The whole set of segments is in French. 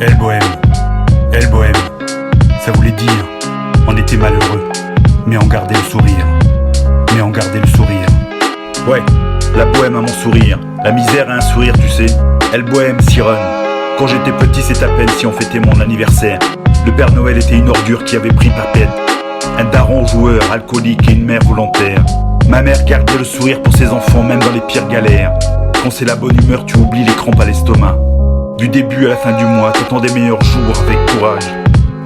Elle bohème, ça voulait dire, on était malheureux, mais on gardait le sourire, Ouais, la bohème a mon sourire, la misère a un sourire, tu sais. Elle bohème sironne. Quand j'étais petit, c'est à peine si on fêtait mon anniversaire. Le Père Noël était une ordure qui avait pris papette. Un daron joueur, alcoolique et une mère volontaire. Ma mère gardait le sourire pour ses enfants, même dans les pires galères. Quand c'est la bonne humeur, tu oublies les crampes à l'estomac. Du début à la fin du mois, t'attends des meilleurs jours avec courage.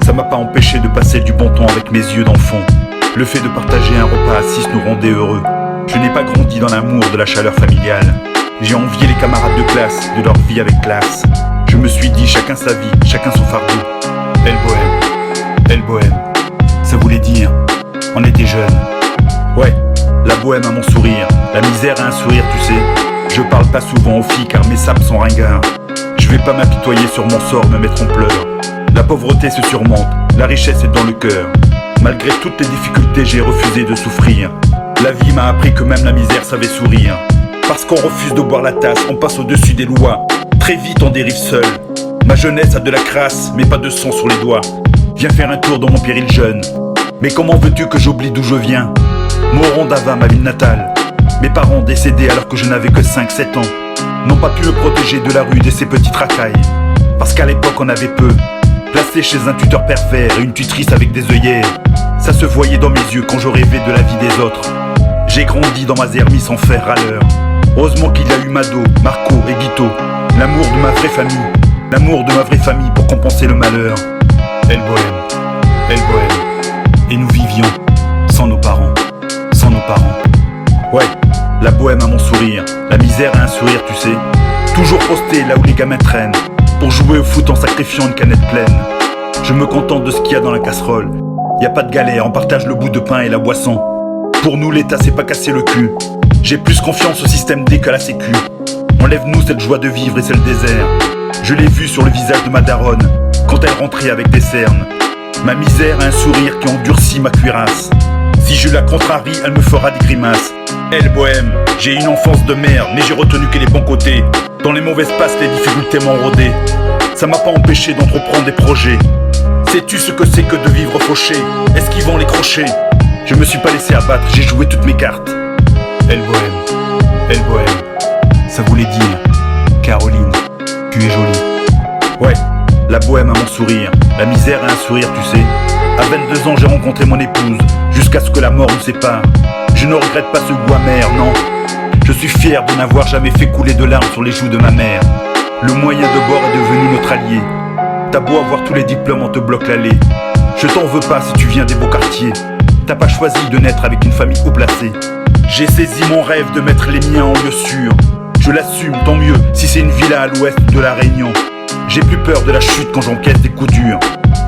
Ça m'a pas empêché de passer du bon temps avec mes yeux d'enfant. Le fait de partager un repas à 6 nous rendait heureux. Je n'ai pas grandi dans l'amour de la chaleur familiale. J'ai envié les camarades de classe, de leur vie avec classe. Je me suis dit chacun sa vie, chacun son fardeau. Elle bohème, ça voulait dire, on était jeunes. Ouais, la bohème a mon sourire, la misère a un sourire, tu sais. Je parle pas souvent aux filles car mes sables sont ringards. Je vais pas m'apitoyer sur mon sort, me mettre en pleurs. La pauvreté se surmonte, la richesse est dans le cœur. Malgré toutes les difficultés, j'ai refusé de souffrir. La vie m'a appris que même la misère savait sourire. Parce qu'on refuse de boire la tasse, on passe au-dessus des lois. Très vite on dérive seul. Ma jeunesse a de la crasse, mais pas de sang sur les doigts. Viens faire un tour dans mon péril jeune. Mais comment veux-tu que j'oublie d'où je viens? Morondava, ma ville natale. Mes parents décédés alors que je n'avais que 5-7 ans n'ont pas pu me protéger de la rue et ses petites racailles. Parce qu'à l'époque on avait peu. Placé chez un tuteur pervers et une tutrice avec des œillères. Ça se voyait dans mes yeux quand je rêvais de la vie des autres. J'ai grandi dans ma zermie sans faire râleur. Heureusement qu'il y a eu Mado, Marco et Guito. L'amour de ma vraie famille pour compenser le malheur. Elle bohème, et nous vivions sans nos parents. Ouais, la bohème a mon sourire, la misère a un sourire, tu sais. Toujours posté là où les gamins traînent, pour jouer au foot en sacrifiant une canette pleine. Je me contente de ce qu'il y a dans la casserole. Y a pas de galère, on partage le bout de pain et la boisson. Pour nous l'État s'est pas cassé le cul. J'ai plus confiance au système D qu'à la sécu. Enlève-nous cette joie de vivre et c'est le désert. Je l'ai vu sur le visage de ma daronne quand elle rentrait avec des cernes. Ma misère a un sourire qui endurcit ma cuirasse. Si je la contrarie, elle me fera des grimaces. Elle bohème, j'ai une enfance de merde, mais j'ai retenu que les bons côtés. Dans les mauvaises passes, les difficultés m'ont rodé. Ça m'a pas empêché d'entreprendre des projets. Sais-tu ce que c'est que de vivre fauché, esquivant les crochets? Je me suis pas laissé abattre, j'ai joué toutes mes cartes. Elle bohème, ça voulait dire, Caroline, tu es jolie. Ouais, la bohème a mon sourire, la misère a un sourire, tu sais. À 22 ans, j'ai rencontré mon épouse, jusqu'à ce que la mort nous sépare. Je ne regrette pas ce goût amer, non. Je suis fier de n'avoir jamais fait couler de larmes sur les joues de ma mère. Le moyen de bord est devenu notre allié. T'as beau avoir tous les diplômes, on te bloque l'allée. Je t'en veux pas si tu viens des beaux quartiers. T'as pas choisi de naître avec une famille haut placée. J'ai saisi mon rêve de mettre les miens en lieu sûr. Je l'assume, tant mieux, si c'est une villa à l'ouest de la Réunion. J'ai plus peur de la chute quand j'encaisse des coups durs.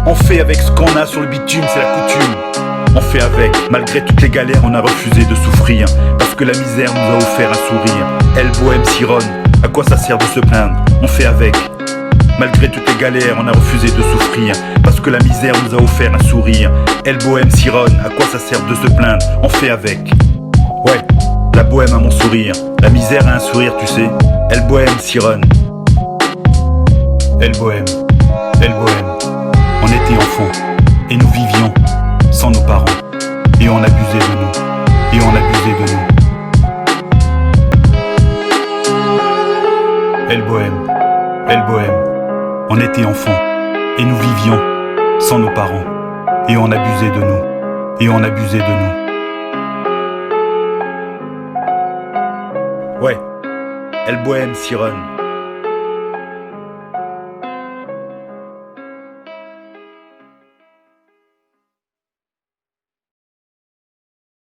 On fait avec ce qu'on a sur le bitume, c'est la coutume. On fait avec, malgré toutes les galères, on a refusé de souffrir. Parce que la misère nous a offert un sourire. Elle bohème sironne, à quoi ça sert de se plaindre? On fait avec. Malgré toutes les galères, on a refusé de souffrir. Parce que la misère nous a offert un sourire. Elle bohème sironne, à quoi ça sert de se plaindre? On fait avec. Ouais, la bohème a mon sourire, la misère a un sourire, tu sais. Elle bohème sironne. Elle bohème, on était enfants, et nous vivions sans nos parents. Et on abusait de nous, Elle bohème, on était enfants, et nous vivions sans nos parents. Et on abusait de nous, Ouais, elle bohème sironne.